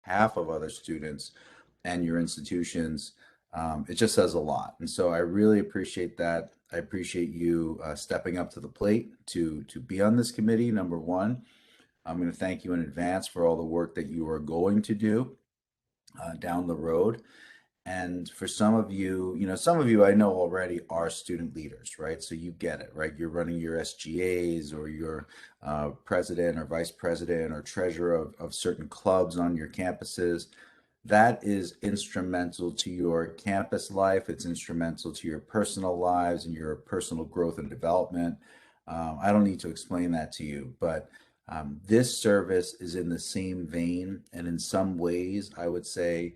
behalf of other students and your institutions, it just says a lot. And so I really appreciate that. I appreciate you stepping up to the plate to be on this committee, number one. I'm going to thank you in advance for all the work that you are going to do down the road. And for some of you, some of you I know already are student leaders, right? So you get it, right? You're running your SGAs or your president or vice president or treasurer of certain clubs on your campuses. That is instrumental to your campus life. It's instrumental to your personal lives and your personal growth and development. I don't need to explain that to you, but this service is in the same vein. And in some ways, I would say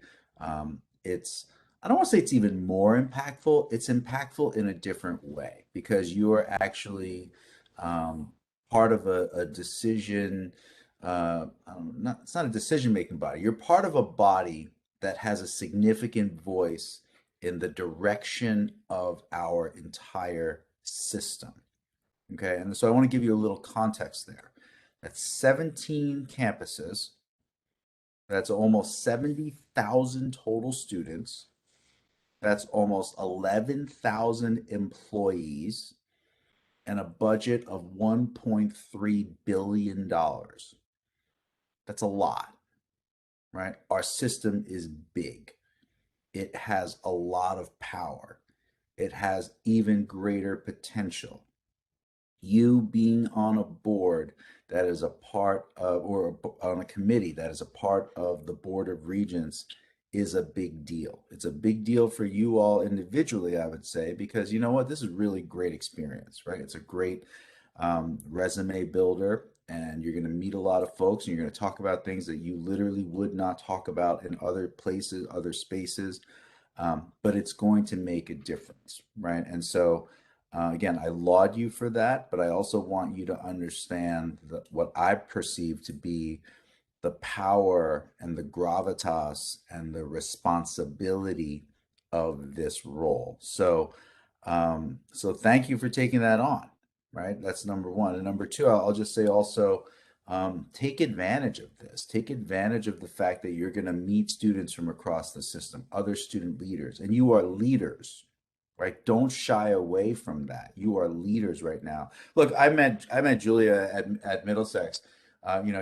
it's, I don't want to say it's even more impactful. It's impactful in a different way because you are actually um, part of a decision. It's not a decision-making body. You're part of a body that has a significant voice in the direction of our entire system. Okay, and so I want to give you a little context there. That's 17 campuses. That's almost 70,000 total students. That's almost 11,000 employees and a budget of $1.3 billion. That's a lot, right? Our system is big. It has a lot of power. It has even greater potential. You being on a board that is a part of, or on a committee that is a part of the Board of Regents is a big deal. It's a big deal for you all individually, I would say, because you know what? This is really great experience, right? It's a great resume builder, and you're going to meet a lot of folks, and you're going to talk about things that you literally would not talk about in other places, other spaces, but it's going to make a difference, right? And so, again, I laud you for that, but I also want you to understand that what I perceive to be the power and the gravitas and the responsibility of this role. So thank you for taking that on, right? That's number one. And number two, I'll just say also, take advantage of this. Take advantage of the fact that you're going to meet students from across the system, other student leaders, and you are leaders, right? Don't shy away from that. You are leaders right now. Look, I met Julia at Middlesex.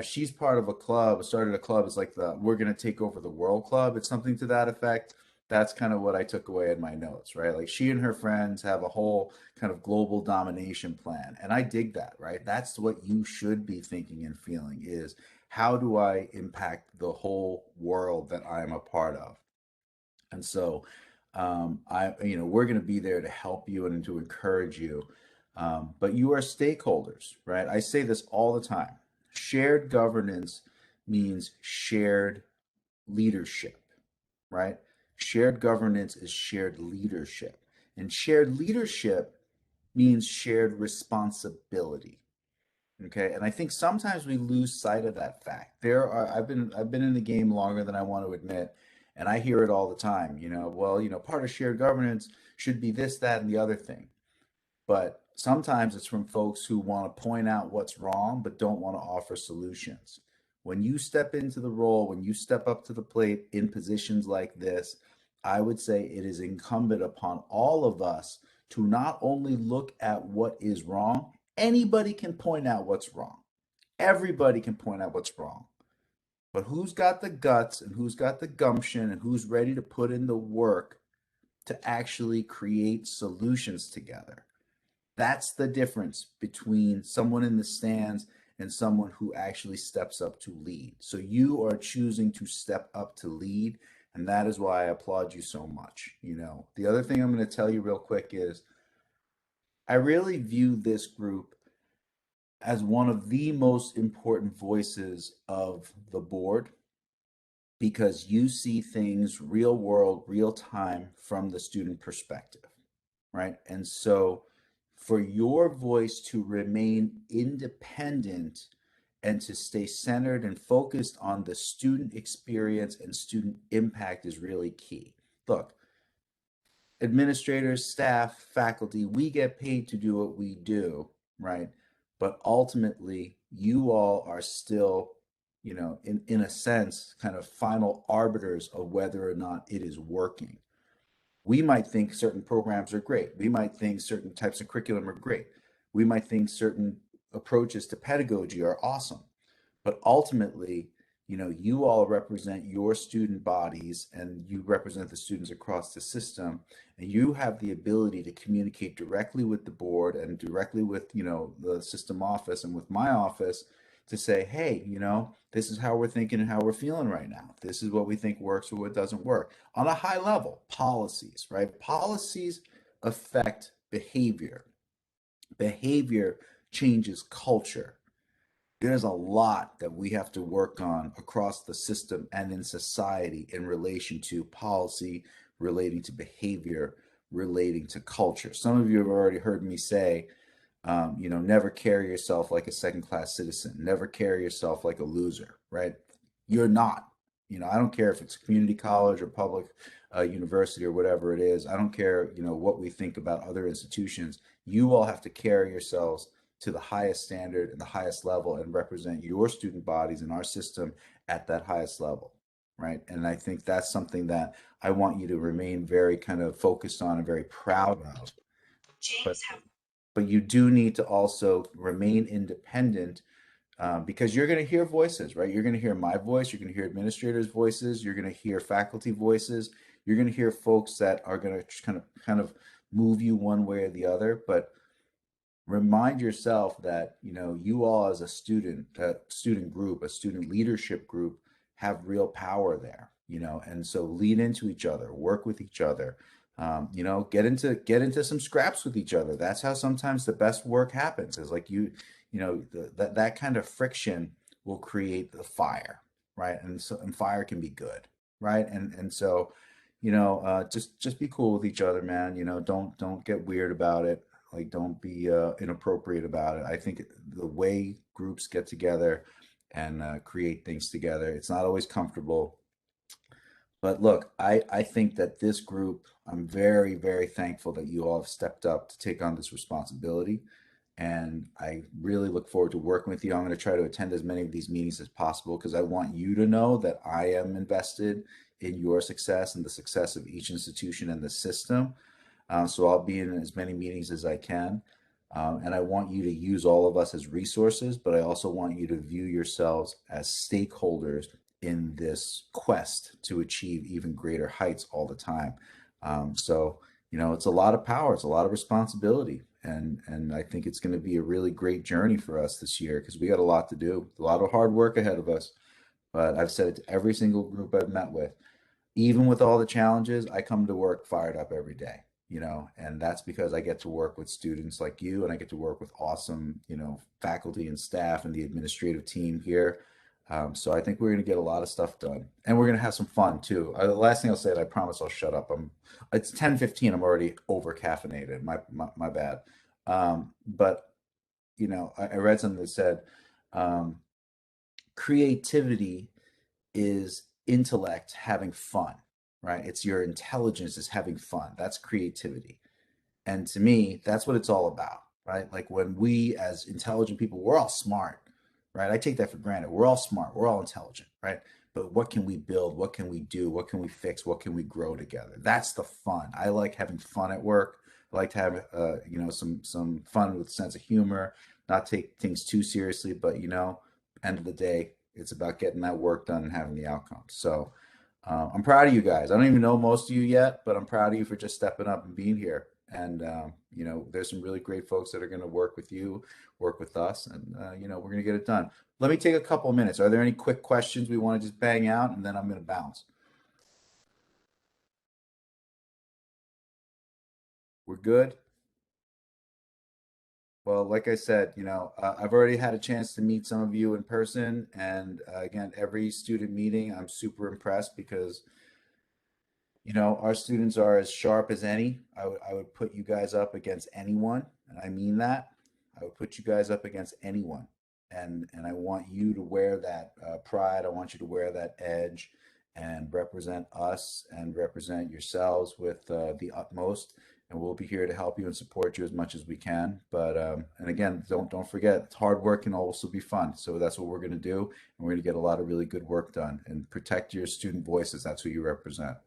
She's part of a club, started a club. It's like the We're Gonna Take Over the World Club. It's something to that effect. That's kind of what I took away in my notes, right? Like she and her friends have a whole kind of global domination plan. And I dig that, right? That's what you should be thinking and feeling is how do I impact the whole world that I'm a part of? And so we're going to be there to help you and to encourage you. But you are stakeholders, right? I say this all the time. Shared governance means shared leadership, right? Shared governance is shared leadership. And shared leadership means shared responsibility. Okay. And I think sometimes we lose sight of that fact. I've been in the game longer than I want to admit, and I hear it all the time, part of shared governance should be this, that, and the other thing. But sometimes it's from folks who want to point out what's wrong, but don't want to offer solutions. When you step into the role, when you step up to the plate in positions like this, I would say it is incumbent upon all of us to not only look at what is wrong, anybody can point out what's wrong. Everybody can point out what's wrong. But who's got the guts and who's got the gumption and who's ready to put in the work to actually create solutions together? That's the difference between someone in the stands and someone who actually steps up to lead. So you are choosing to step up to lead, and that is why I applaud you so much. The other thing I'm going to tell you real quick is I really view this group as one of the most important voices of the board because you see things real world, real time from the student perspective, right? And so for your voice to remain independent and to stay centered and focused on the student experience and student impact is really key. Look, administrators, staff, faculty, we get paid to do what we do, right? But ultimately, you all are still in a sense, kind of final arbiters of whether or not it is working. We might think certain programs are great. We might think certain types of curriculum are great. We might think certain approaches to pedagogy are awesome. But ultimately, you all represent your student bodies and you represent the students across the system, and you have the ability to communicate directly with the board and directly with, the system office and with my office to say, hey, this is how we're thinking and how we're feeling right now. This is what we think works or what doesn't work. On a high level, policies, right? Policies affect behavior. Behavior changes culture. There's a lot that we have to work on across the system and in society in relation to policy, relating to behavior, relating to culture. Some of you have already heard me say, never carry yourself like a second class citizen, never carry yourself like a loser, right? You're not. I don't care if it's community college or public university or whatever it is. I don't care, what we think about other institutions. You all have to carry yourselves to the highest standard and the highest level and represent your student bodies in our system at that highest level, right? And I think that's something that I want you to remain very kind of focused on and very proud of. But but you do need to also remain independent, because you're going to hear voices, right? You're going to hear my voice, you're going to hear administrators' voices, you're going to hear faculty voices, you're going to hear folks that are going to kind of move you one way or the other. But remind yourself that you all as a student group, a student leadership group, have real power there, and so lean into each other, work with each other, get into some scraps with each other. That's how sometimes the best work happens, is like that kind of friction will create the fire, right? And fire can be good, right? And so just be cool with each other, man. Don't get weird about it. Like, don't be inappropriate about it. I think the way groups get together and create things together, it's not always comfortable. But look, I think that this group, I'm very, very thankful that you all have stepped up to take on this responsibility. And I really look forward to working with you. I'm going to try to attend as many of these meetings as possible because I want you to know that I am invested in your success and the success of each institution and the system. So I'll be in as many meetings as I can. And I want you to use all of us as resources, but I also want you to view yourselves as stakeholders in this quest to achieve even greater heights all the time. So it's a lot of power, it's a lot of responsibility. And I think it's going to be a really great journey for us this year because we got a lot to do, a lot of hard work ahead of us. But I've said it to every single group I've met with, even with all the challenges, I come to work fired up every day, and that's because I get to work with students like you and I get to work with awesome, faculty and staff and the administrative team here. So I think we're going to get a lot of stuff done and we're going to have some fun too. The last thing I'll say, and I promise I'll shut up. It's 10:15. I'm already over caffeinated. My bad. But I read something that said, um, creativity is intellect having fun, right? It's your intelligence is having fun. That's creativity. And to me, that's what it's all about, right? Like when we as intelligent people, we're all smart, right? I take that for granted. We're all smart, we're all intelligent, right? But what can we build? What can we do? What can we fix? What can we grow together? That's the fun. I like having fun at work. I like to have some fun with sense of humor, not take things too seriously, but end of the day, it's about getting that work done and having the outcome. So I'm proud of you guys. I don't even know most of you yet, but I'm proud of you for just stepping up and being here. And there's some really great folks that are going to work with you, work with us, and we're going to get it done. Let me take a couple of minutes. Are there any quick questions we want to just bang out, and then I'm going to bounce? We're good. Well, like I said, I've already had a chance to meet some of you in person, and again, every student meeting, I'm super impressed because our students are as sharp as any. I would put you guys up against anyone, and I mean that. I would put you guys up against anyone, and I want you to wear that pride. I want you to wear that edge, and represent us and represent yourselves with the utmost. and we'll be here to help you and support you as much as we can. But and again, don't forget, hard work can also be fun. So that's what we're going to do, and we're going to get a lot of really good work done and protect your student voices. That's who you represent.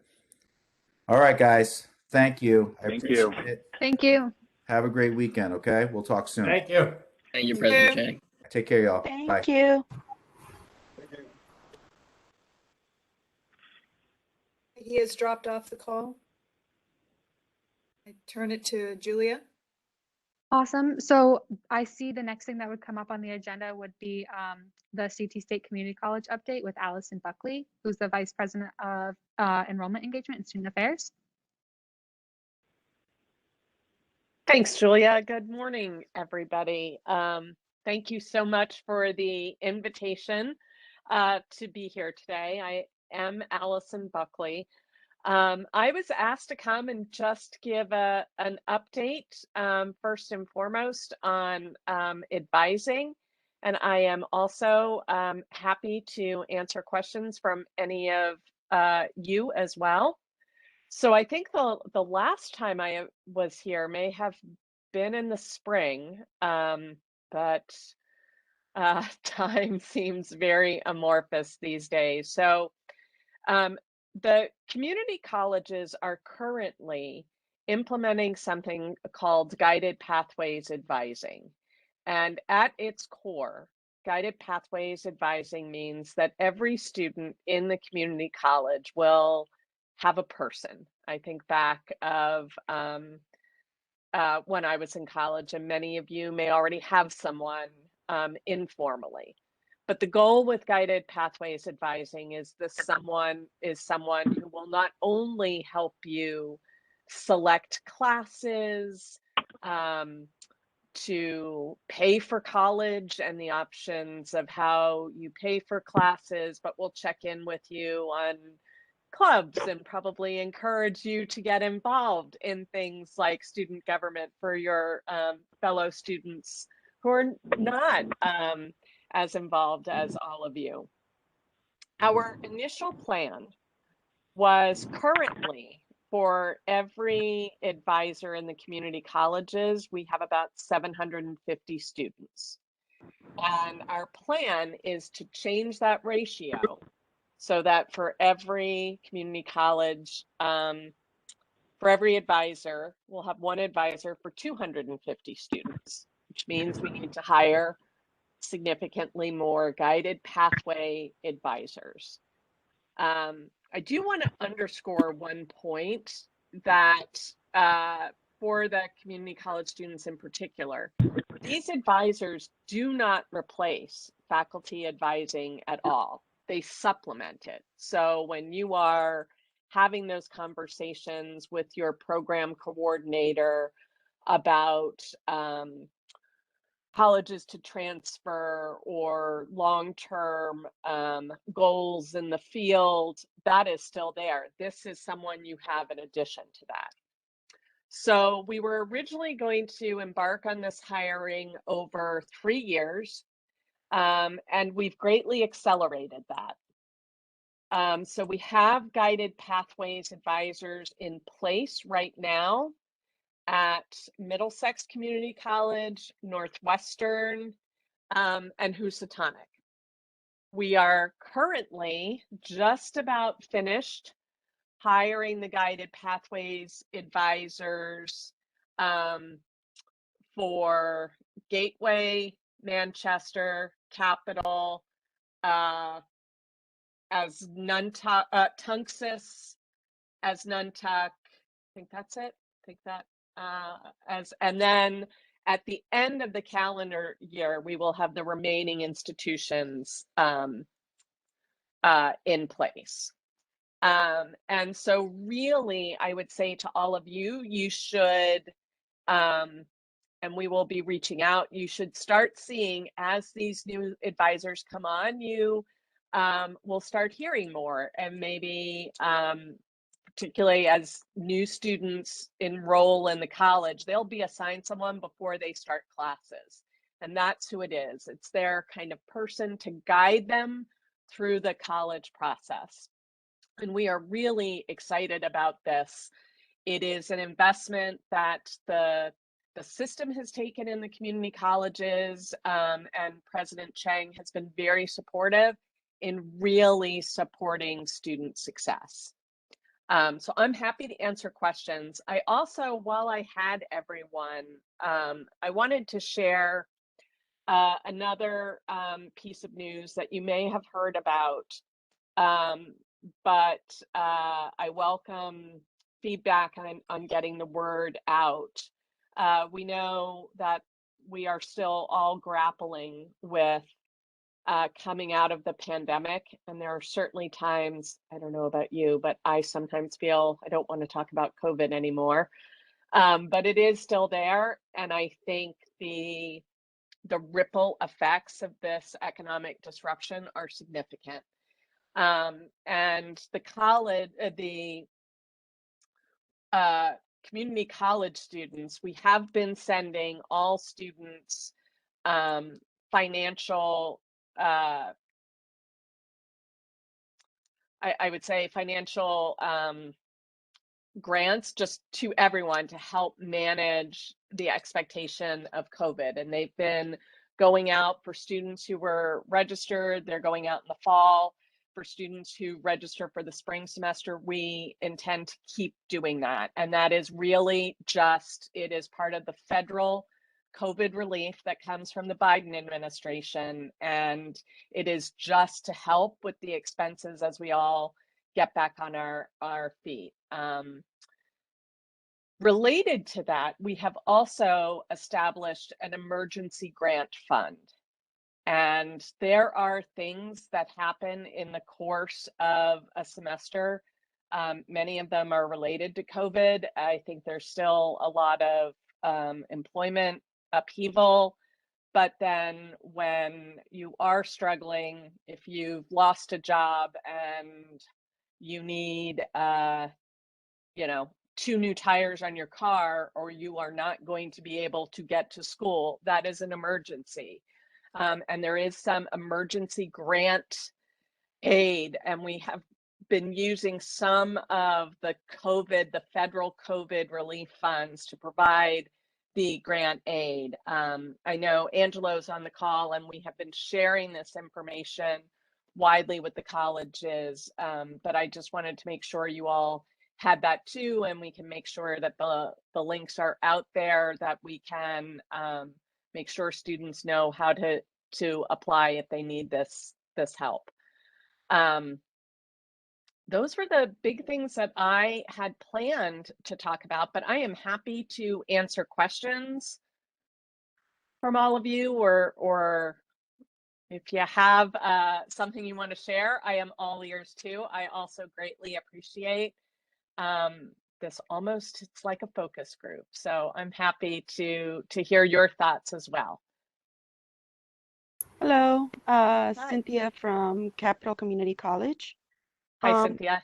All right, guys. Thank you. I Thank you. appreciate it. Thank you. Have a great weekend. Okay, we'll talk soon. Thank you. Thank you, President Chang. Take care, y'all. Bye. Thank you. He has dropped off the call. I turn it to Julia. Awesome. So I see the next thing that would come up on the agenda would be the CT State Community College update with Allison Buckley, who's the Vice President of Enrollment Engagement and Student Affairs. Thanks, Julia. Good morning, everybody. Thank you so much for the invitation to be here today. I am Allison Buckley. I was asked to come and just give an update, first and foremost, on advising. And I am also happy to answer questions from any of you as well. So I think the last time I was here may have been in the spring, but time seems very amorphous these days. So the community colleges are currently implementing something called Guided Pathways Advising. And at its core, Guided Pathways Advising means that every student in the community college will have a person. I think back of when I was in college, and many of you may already have someone informally. But the goal with Guided Pathways Advising is someone who will not only help you select classes, to pay for college and the options of how you pay for classes, but will check in with you on clubs and probably encourage you to get involved in things like student government for your fellow students who are not as involved as all of you. Our initial plan was currently for every advisor in the community colleges, we have about 750 students. And our plan is to change that ratio so that for every community college, for every advisor, we'll have one advisor for 250 students, which means we need to hire significantly more guided pathway advisors. I do want to underscore one point that for the community college students in particular, these advisors do not replace faculty advising at all. They supplement it. So when you are having those conversations with your program coordinator about colleges to transfer or long-term goals in the field, that is still there. This is someone you have in addition to that. So we were originally going to embark on this hiring over 3 years, and we've greatly accelerated that. So we have guided pathways advisors in place right now at Middlesex Community College, Northwestern, and Housatonic. We are currently just about finished hiring the guided pathways advisors for Gateway, Manchester, Capital, as Nuntuck, Tunxus, as Nuntuck. I think that's it. I think that and then at the end of the calendar year, we will have the remaining institutions in place. And so really, I would say to all of you, you should, and we will be reaching out, you should start seeing as these new advisors come on, you will start hearing more, and maybe particularly as new students enroll in the college, they'll be assigned someone before they start classes. And that's who it is. It's their kind of person to guide them through the college process. And we are really excited about this. It is an investment that the system has taken in the community colleges, and President Chang has been very supportive in really supporting student success. So I'm happy to answer questions. I also, while I had everyone, I wanted to share another piece of news that you may have heard about, but I welcome feedback on getting the word out. We know that we are still all grappling with coming out of the pandemic, and there are certainly times, I don't know about you, but I sometimes feel I don't want to talk about COVID anymore. But it is still there, and I think the ripple effects of this economic disruption are significant. And the college, the community college students, we have been sending all students financial, I would say financial grants just to everyone to help manage the expectation of COVID. And they've been going out for students who were registered. They're going out in the fall. For students who register for the spring semester, we intend to keep doing that. And that is really just, it is part of the federal COVID relief that comes from the Biden administration. And it is just to help with the expenses as we all get back on our feet. Related to that, we have also established an emergency grant fund. And there are things that happen in the course of a semester. Many of them are related to COVID. I think there's still a lot of employment upheaval. But then when you are struggling, if you've lost a job and you need, you know, 2 new tires on your car, or you are not going to be able to get to school, that is an emergency. And there is some emergency grant aid, and we have been using some of the federal COVID relief funds to provide the grant aid. I know Angelo's on the call, and we have been sharing this information widely with the colleges, but I just wanted to make sure you all had that too, and we can make sure that the links are out there, that we can make sure students know how to apply if they need this help. Those were the big things that I had planned to talk about, but I am happy to answer questions from all of you, or if you have something you want to share, I am all ears too. I also greatly appreciate this. Almost, it's like a focus group. So I'm happy to hear your thoughts as well. Hello, Cynthia from Capital Community College. Hi, Cynthia.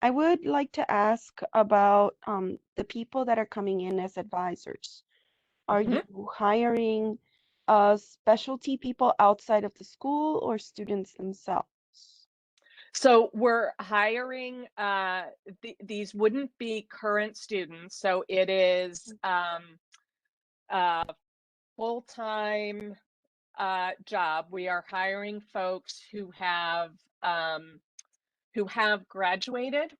I would like to ask about the people that are coming in as advisors. Are you hiring specialty people outside of the school or students themselves? So we're hiring, these wouldn't be current students. So it is full-time job. We are hiring folks who have graduated.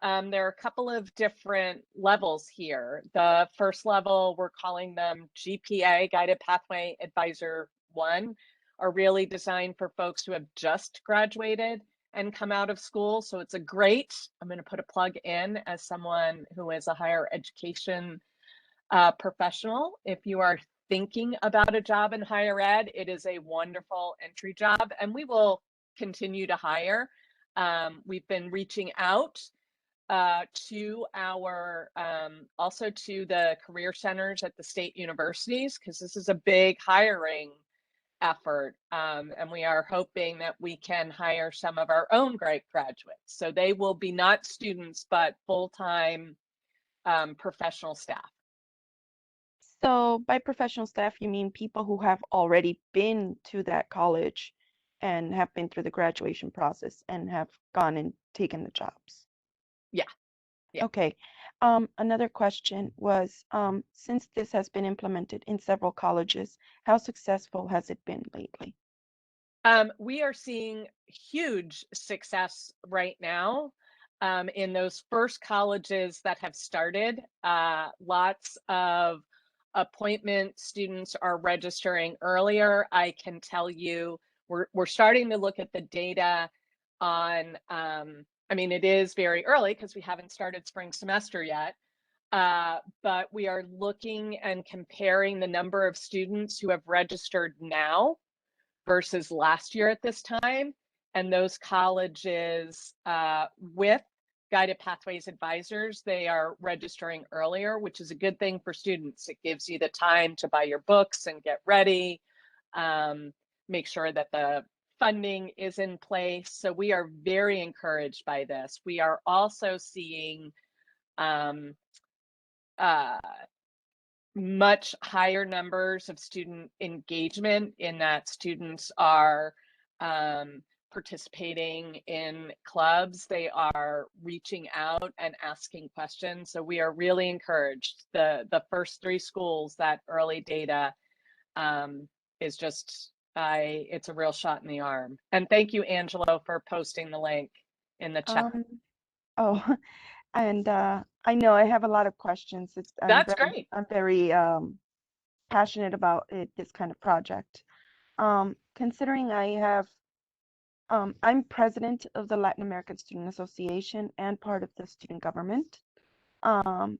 There are a couple of different levels here. The first level, we're calling them GPA, Guided Pathway Advisor 1, are really designed for folks who have just graduated and come out of school. So it's a great, I'm going to put a plug in as someone who is a higher education professional. If you are thinking about a job in higher ed, it is a wonderful entry job, and we will continue to hire. We've been reaching out to our, also to the career centers at the state universities, because this is a big hiring effort. And we are hoping that we can hire some of our own great graduates. So they will be not students, but full-time professional staff. So by professional staff, you mean people who have already been to that college and have been through the graduation process and have gone and taken the jobs? Yeah. Yeah. Okay. Another question was, since this has been implemented in several colleges, how successful has it been lately? We are seeing huge success right now in those first colleges that have started. Lots of appointment students are registering earlier. I can tell you we're starting to look at the data on, I mean, it is very early because we haven't started spring semester yet. But we are looking and comparing the number of students who have registered now versus last year at this time. And those colleges with guided pathways advisors, they are registering earlier, which is a good thing for students. It gives you the time to buy your books and get ready, make sure that the funding is in place. So we are very encouraged by this. We are also seeing um, much higher numbers of student engagement in that students are participating in clubs. They are reaching out and asking questions. So we are really encouraged. The first 3 schools, that early data is just, it's a real shot in the arm. And thank you, Angelo, for posting the link in the chat. Oh, and I know I have a lot of questions. That's great. I'm very passionate about this kind of project. Considering I'm president of the Latin American Student Association and part of the student government. Um,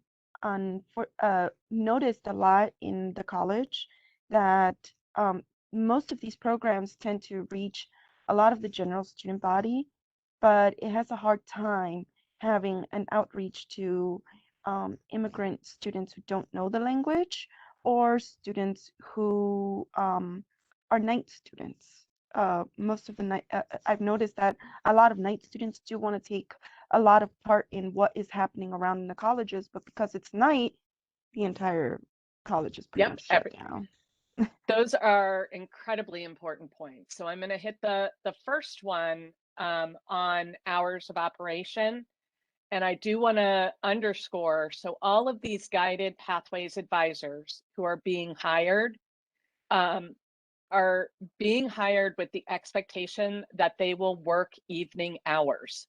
Noticed a lot in the college that most of these programs tend to reach a lot of the general student body, but it has a hard time having an outreach to immigrant students who don't know the language or students who are night students. Most of the night, I've noticed that a lot of night students do want to take a lot of part in what is happening around in the colleges, but because it's night, the entire college is pretty Yep. much shut down. Those are incredibly important points. So I'm going to hit the first one on hours of operation. And I do want to underscore, so all of these guided pathways advisors who are being hired with the expectation that they will work evening hours.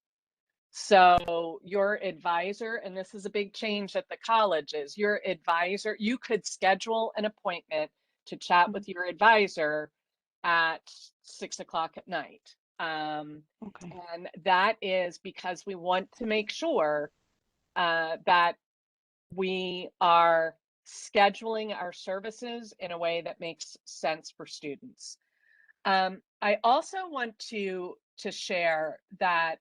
So your advisor, and this is a big change at the colleges, your advisor, you could schedule an appointment to chat with your advisor at 6 o'clock at night. Okay. And that is because we want to make sure that we are scheduling our services in a way that makes sense for students. I also want to share that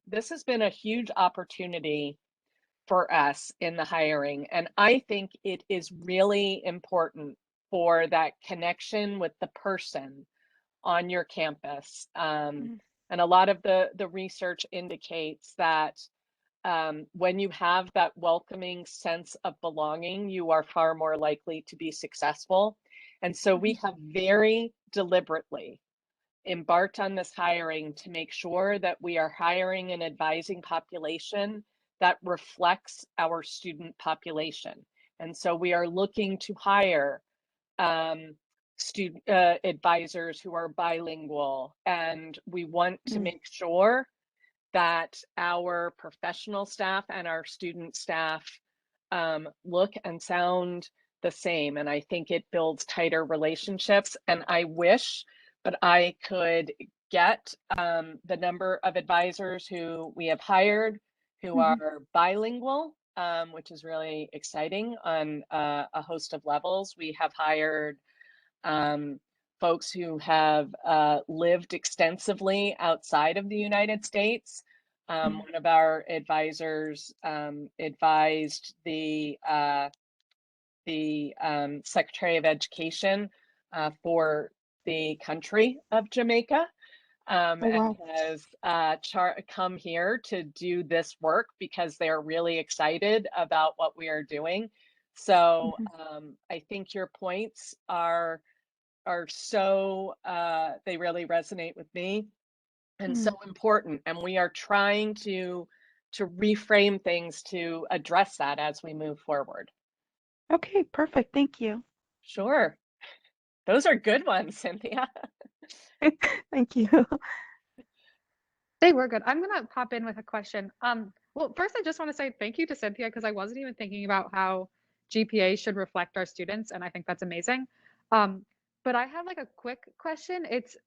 this has been a huge opportunity for us in the hiring, and I think it is really important for that connection with the person on your campus. And a lot of the research indicates that when you have that welcoming sense of belonging, you are far more likely to be successful. And so we have very deliberately embarked on this hiring to make sure that we are hiring an advising population that reflects our student population. And so we are looking to hire student advisors who are bilingual, and we want to make sure that our professional staff and our student staff look and sound the same. And I think it builds tighter relationships. And I wish, but I could get the number of advisors who we have hired who are bilingual, which is really exciting on a host of levels. We have hired folks who have lived extensively outside of the United States. One of our advisors advised the Secretary of Education for the country of Jamaica. Oh, wow. And has come here to do this work because they're really excited about what we are doing. So I think your points are so, they really resonate with me and so important. And we are trying to reframe things to address that as we move forward. Okay, perfect. Thank you. Sure. Those are good ones, Cynthia. Thank you. They were good. I'm gonna pop in with a question. Well, first I just want to say thank you to Cynthia because I wasn't even thinking about how GPA should reflect our students, and I think that's amazing. But I have like a quick question. It's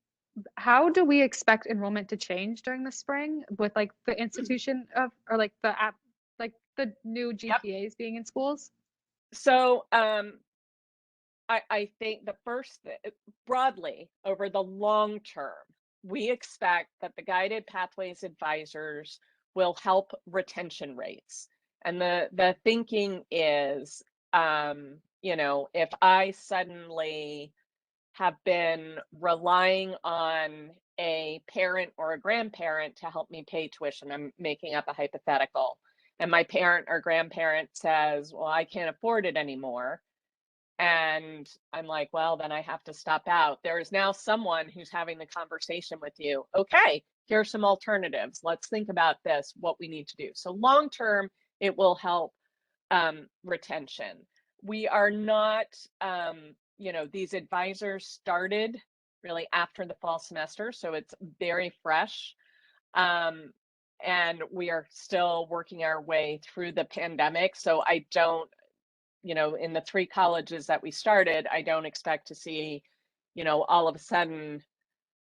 how do we expect enrollment to change during the spring with like the institution of or like the app, like the new GPAs being in schools? So I think the first broadly over the long term, we expect that the guided pathways advisors will help retention rates. And the thinking is, you know, if I suddenly have been relying on a parent or a grandparent to help me pay tuition, I'm making up a hypothetical, and my parent or grandparent says, well, I can't afford it anymore. And I'm like, well, then I have to stop out. There is now someone who's having the conversation with you. Okay, here's some alternatives. Let's think about this, what we need to do. So long term, it will help retention. We are not, you know, these advisors started really after the fall semester, so it's very fresh. And we are still working our way through the pandemic. So I don't, you know, in the 3 colleges that we started, I don't expect to see, you know, all of a sudden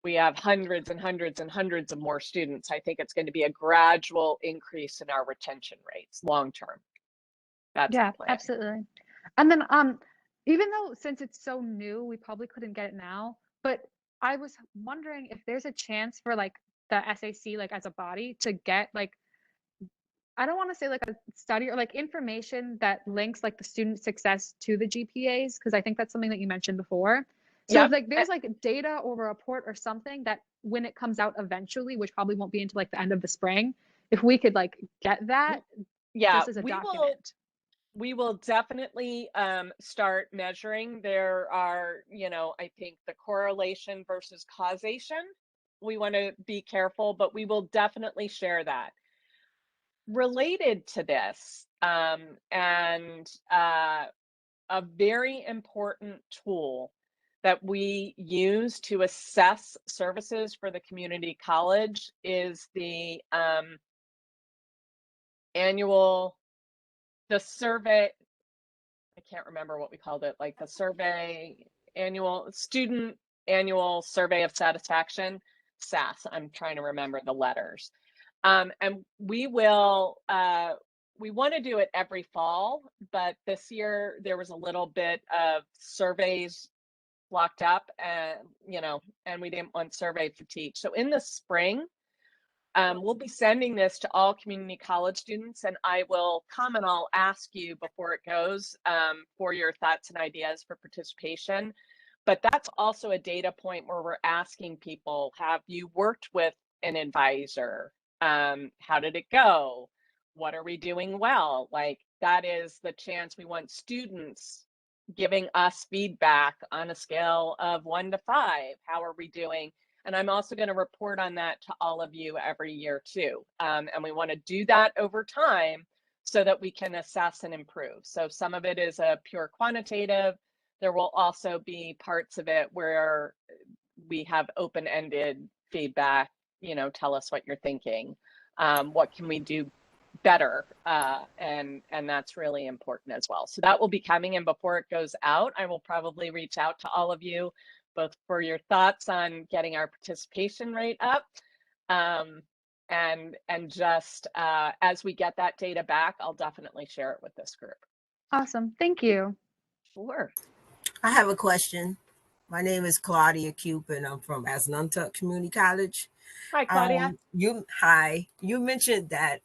we have hundreds and hundreds and hundreds of more students. I think it's going to be a gradual increase in our retention rates long term. That's Yeah, the plan. absolutely. And then even though since it's so new, we probably couldn't get it now, but I was wondering if there's a chance for like the SAC like as a body to get like I don't want to say like a study or like information that links like the student success to the GPAs because I think that's something that you mentioned before. So Yep. if like there's like data or a report or something that when it comes out eventually, which probably won't be until like the end of the spring, if we could like get that Yeah, just as a document. we will definitely start measuring. There are, you know, I think the correlation versus causation. We want to be careful, but we will definitely share that. Related to this, and a very important tool that we use to assess services for the community college is the survey. I can't remember what we called it, like the student annual survey of satisfaction, SAS. I'm trying to remember the letters. And we will, we want to do it every fall, but this year there was a little bit of surveys locked up and, you know, and we didn't want survey fatigue. So in the spring, we'll be sending this to all community college students, and I will come and I'll ask you before it goes for your thoughts and ideas for participation. But that's also a data point where we're asking people, have you worked with an advisor? How did it go? What are we doing well? Like that is the chance we want students giving us feedback on a scale of 1 to 5. How are we doing? And I'm also going to report on that to all of you every year too. And we want to do that over time so that we can assess and improve. So some of it is a pure quantitative. There will also be parts of it where we have open-ended feedback, you know, tell us what you're thinking. What can we do better? And that's really important as well. So that will be coming, and before it goes out, I will probably reach out to all of you both for your thoughts on getting our participation rate up, and just as we get that data back, I'll definitely share it with this group. Awesome. Thank you. Sure. I have a question. My name is Claudia Cupid. I'm from Untitled Community College. Hi, Claudia. You mentioned that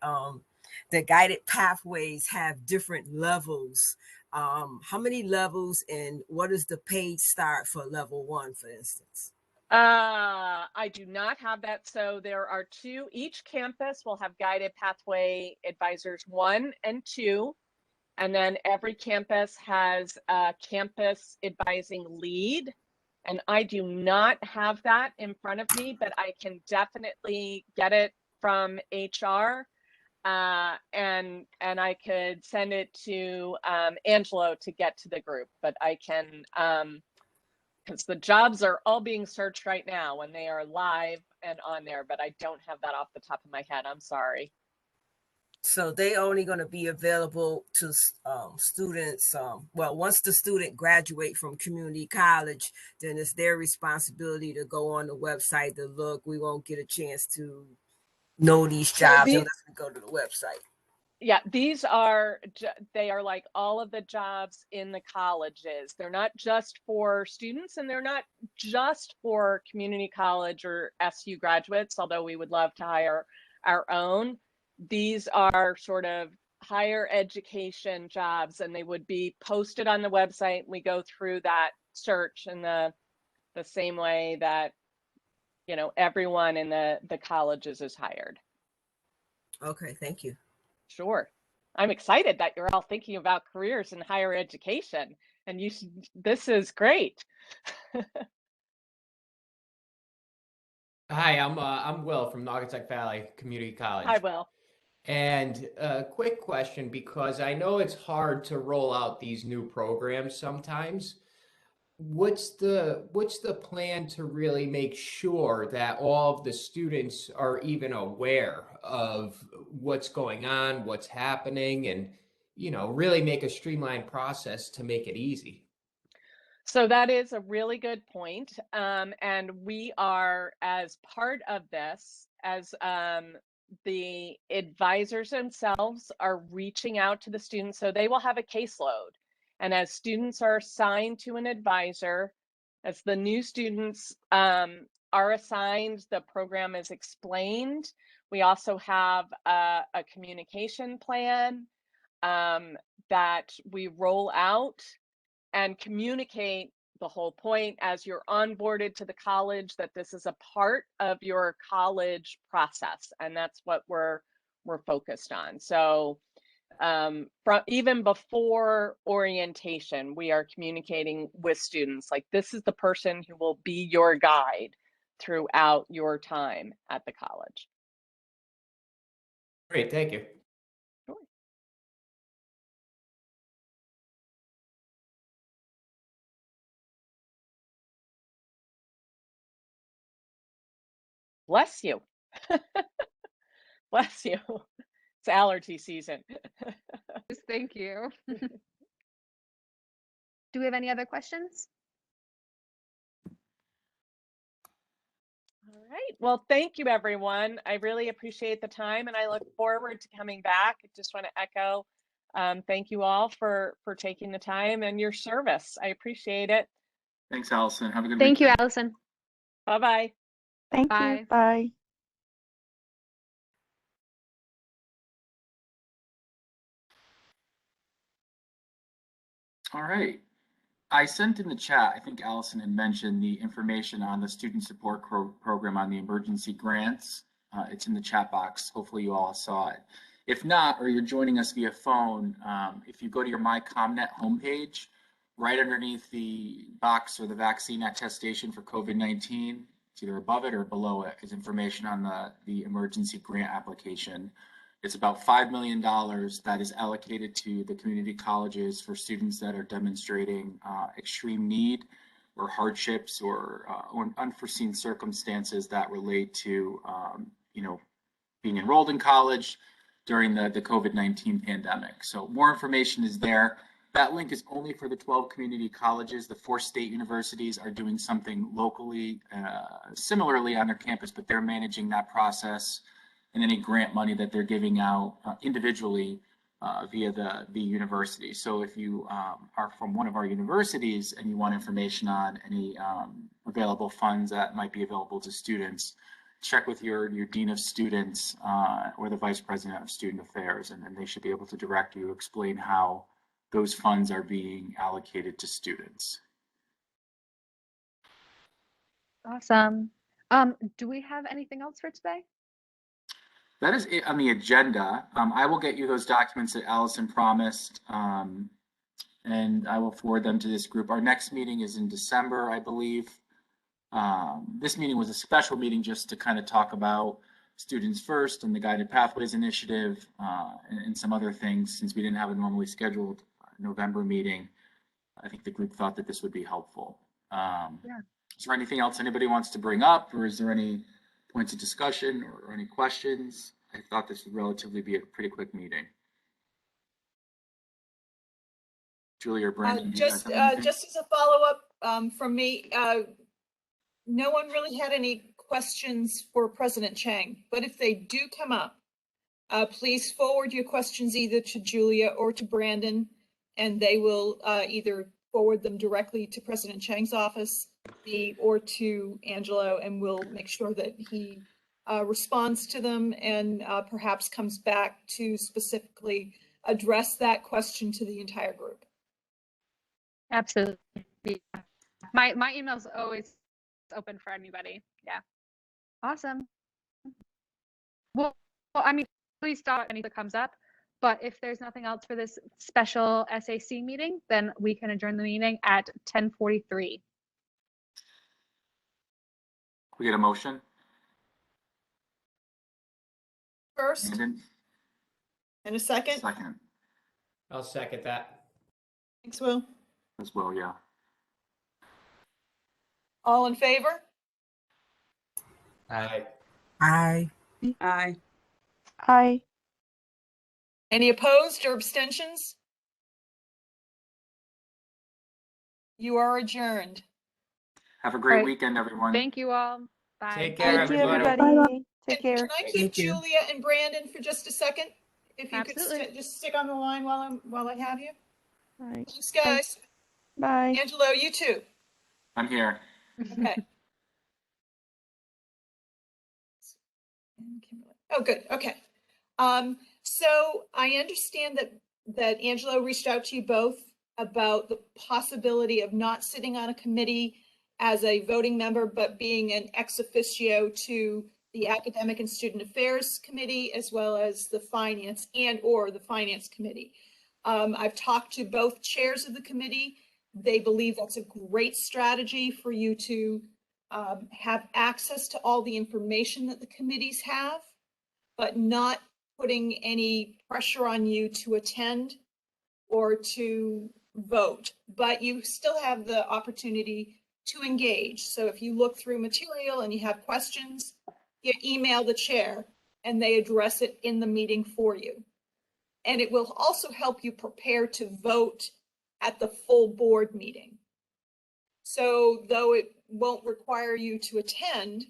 the guided pathways have different levels. How many levels, and what is the paid start for level 1, for instance? I do not have that. So there are 2. Each campus will have guided pathway advisors 1 and 2. And then every campus has a campus advising lead. And I do not have that in front of me, but I can definitely get it from HR. and I could send it to Angelo to get to the group, but I can, because the jobs are all being searched right now when they are live and on there, but I don't have that off the top of my head. I'm sorry. So they only going to be available to students. Well, once the student graduate from community college, then it's their responsibility to go on the website to look. We won't get a chance to know these jobs unless we go to the website. Yeah, these are, they are like all of the jobs in the colleges. They're not just for students, and they're not just for community college or SU graduates, although we would love to hire our own. These are sort of higher education jobs, and they would be posted on the website. We go through that search in the same way that, you know, everyone in the colleges is hired. Okay, thank you. Sure. I'm excited that you're all thinking about careers in higher education, and you should, this is great. Hi, I'm Will from Naugatuck Valley Community College. I will. And a quick question, because I know it's hard to roll out these new programs sometimes. What's the plan to really make sure that all of the students are even aware of what's going on, what's happening, and, you know, really make a streamlined process to make it easy? So that is a really good point. And we are, as part of this, as the advisors themselves are reaching out to the students, so they will have a caseload. And as students are assigned to an advisor, as the new students are assigned, the program is explained. We also have a communication plan that we roll out and communicate the whole point as you're onboarded to the college, that this is a part of your college process, and that's what we're focused on. So from even before orientation, we are communicating with students like, this is the person who will be your guide throughout your time at the college. Great, thank you. Sure. Bless you. Bless you. It's allergy season. Thank you. Do we have any other questions? All right. Well, thank you, everyone. I really appreciate the time, and I look forward to coming back. I just want to echo, thank you all for taking the time and your service. I appreciate it. Thanks, Allison. Have a good Thank you, weekend. Allison. Bye-bye. Thank Bye. you. Bye. All right. I sent in the chat, I think Allison had mentioned the information on the student support program on the emergency grants. It's in the chat box. Hopefully you all saw it. If not, or you're joining us via phone, if you go to your MyComNet homepage, right underneath the box or the vaccine attestation for COVID-19, it's either above it or below it, is information on the emergency grant application. It's about $5 million that is allocated to the community colleges for students that are demonstrating extreme need or hardships or unforeseen circumstances that relate to, you know, being enrolled in college during the COVID-19 pandemic. So more information is there. That link is only for the 12 community colleges. The 4 state universities are doing something locally, similarly on their campus, but they're managing that process and any grant money that they're giving out individually via the university. So if you are from one of our universities and you want information on any available funds that might be available to students, check with your dean of students or the vice president of student affairs, and then they should be able to direct you, explain how those funds are being allocated to students. Awesome. Do we have anything else for today? That is it on the agenda. I will get you those documents that Allison promised, and I will forward them to this group. Our next meeting is in December, I believe. This meeting was a special meeting just to kind of talk about Students First and the Guided Pathways Initiative, and some other things, since we didn't have a normally scheduled November meeting, I think the group thought that this would be helpful. Is there anything else anybody wants to bring up, or is there any points of discussion or any questions? I thought this would relatively be a pretty quick meeting. Julia or Brandon, do you guys have anything? Just as a follow-up from me, no one really had any questions for President Chang, but if they do come up, please forward your questions either to Julia or to Brandon, and they will either forward them directly to President Chang's office or to Angelo, and we'll make sure that he responds to them and perhaps comes back to specifically address that question to the entire group. Absolutely. My email's always open for anybody. Yeah. Awesome. Well, I mean, please stop anything that comes up. But if there's nothing else for this special SAC meeting, then we can adjourn the meeting at 10:43. We get a motion? First, Brandon? and a second. Second I'll second that. Thanks, Will. as well, yeah. All in favor? Aye. Aye. Aye. Aye. Any opposed or abstentions? You are adjourned. Have a great Right. weekend, everyone. Thank you all. Bye. Take care, Thank you, everybody. everybody. Take care. Can I keep Thank you. Julia and Brandon for just a second? If you Absolutely. could just stick on the line while I have you. All right. Thanks, guys. Bye. Angelo, you too. I'm here. Okay. Oh, good. Okay. So I understand that Angelo reached out to you both about the possibility of not sitting on a committee as a voting member, but being an ex officio to the Academic and Student Affairs Committee, as well as the Finance or the Finance Committee. I've talked to both chairs of the committee. They believe that's a great strategy for you to have access to all the information that the committees have, but not putting any pressure on you to attend or to vote. But you still have the opportunity to engage. So if you look through material and you have questions, you email the chair and they address it in the meeting for you. And it will also help you prepare to vote at the full board meeting. So though it won't require you to attend,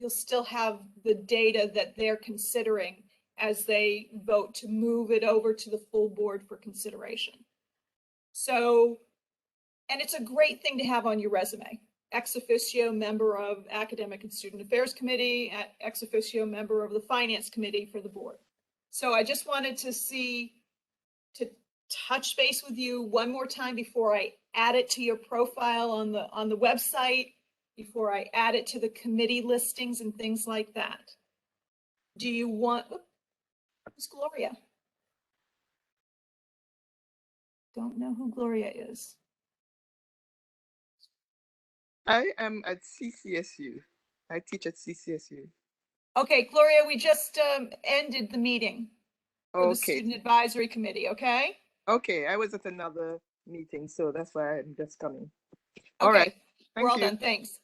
you'll still have the data that they're considering as they vote to move it over to the full board for consideration. So, and it's a great thing to have on your resume. Ex officio member of Academic and Student Affairs Committee, ex officio member of the Finance Committee for the board. So I just wanted to touch base with you one more time before I add it to your profile on the website, before I add it to the committee listings and things like that. Do you want, who's Gloria? Don't know who Gloria is. I am at CCSU. I teach at CCSU. Okay, Gloria, we just ended the meeting for the Okay. Student Advisory Committee, okay? Okay, I was at another meeting, so that's why I'm just coming. All Okay, right. we're all Thank you. done, thanks.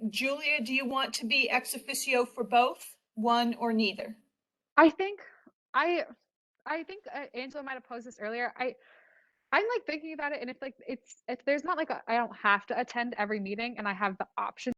Julia, do you want to be ex officio for both, one or neither? I think Angela might have posed this earlier. I'm like thinking about it, and if there's not like I don't have to attend every meeting, and I have the option